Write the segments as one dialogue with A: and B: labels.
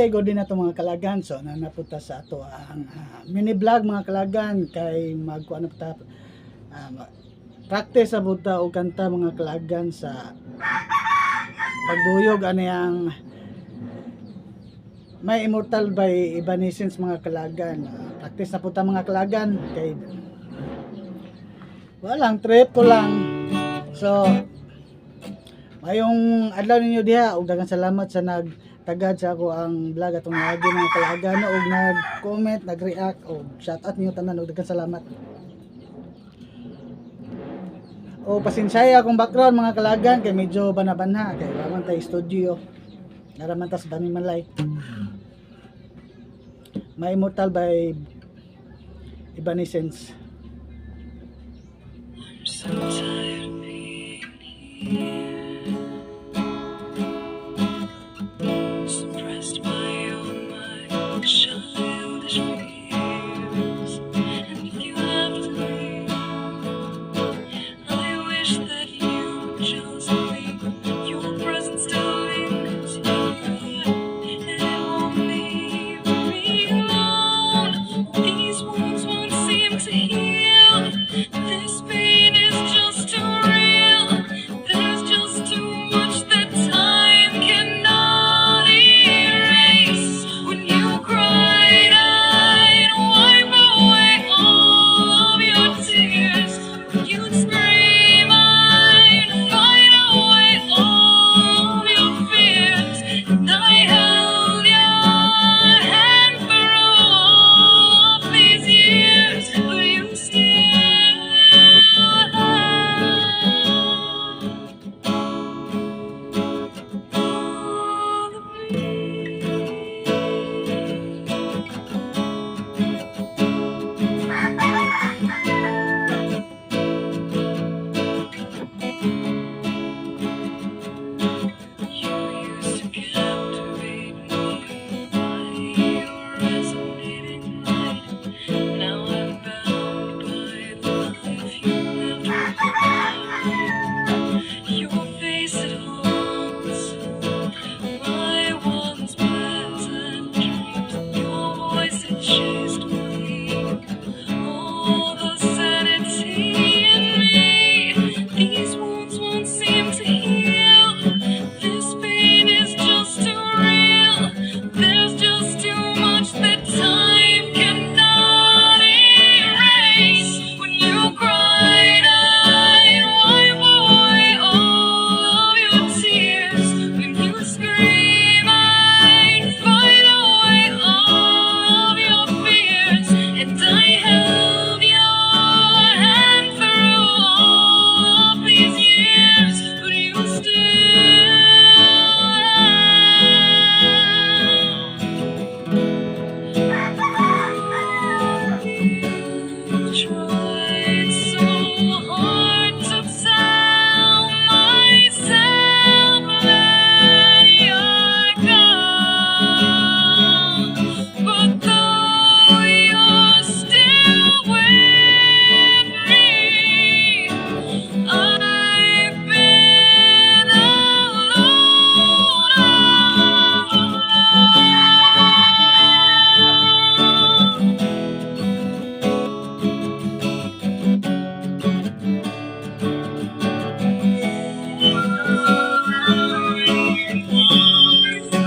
A: good din na ito mga kalagan. So napunta sa ato ang mini vlog mga kalagan kay magkuha na ta practice sa buta o kanta mga kalagan sa pagduyog ano yang may immortal by Evanescence mga kalagan. Practice na punta mga kalagan kay walang trip ko lang. So mayong adlaw ninyo diha ug daghang salamat sa nagtagad sa ako ang vlog atong naagi mga kalagan ug nag-comment, nag-react ug shout out niyo tanan ug daghang salamat. O pasinsaya akong background mga kalagan kay medyo banabanha kay raman tay studio. Naraman tas Bani Malay. May Immortal by Evanescence. I'm so tired of being here. Suppressed by all my childish fears. And if you have to leave, I wish that you would just leave. Your presence still lingers here, and it won't leave me alone. These wounds won't seem to heal. This pain is just too real. There's just too much that time cannot erase. When you cried, I'd wipe away all of your tears. When you'd scream, I'd fight away all of your fears. And I held your hand for all of these years, but you still have all of You used to captivate me by your resonating light. Now I'm bound by the life you lived behind. Your face it haunts my once pleasant dreams. Your voice it chased away all the sanity in me. These wounds won't seem to heal. This pain is just too real. There's just too much that time cannot erase. When you cried, I'd wipe away all of your tears. When you scream, I'd fight away all of your fears. And I held your hand through all of these years, but you still tried so hard to tell myself that you're gone, but though you're still with me, I've been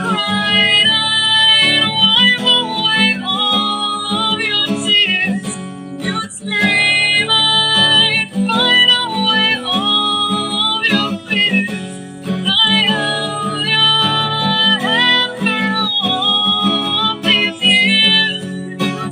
A: cried, I'd wipe away all of your tears. You'd scream, I'd fight away all of your fears. And I held your hand through all of these years. You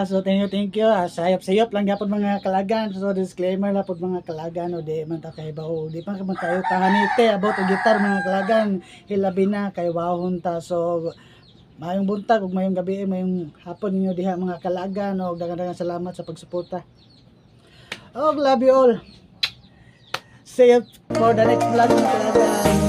A: so thank you. Sayop-sayop lang gyapon mga kalagan. So disclaimer lang pud mga kalagan o di man ta kay bawo. Di pa man tayo tahanite about og gitar mga kalagan. Hilabi na kay wahon ta. So mayong buntag ug mayong gabi mayong hapon ninyo diha mga kalagan og daghang salamat sa pagsuporta.
B: Oh, love you all. See you for the next vlog mga kaibigan.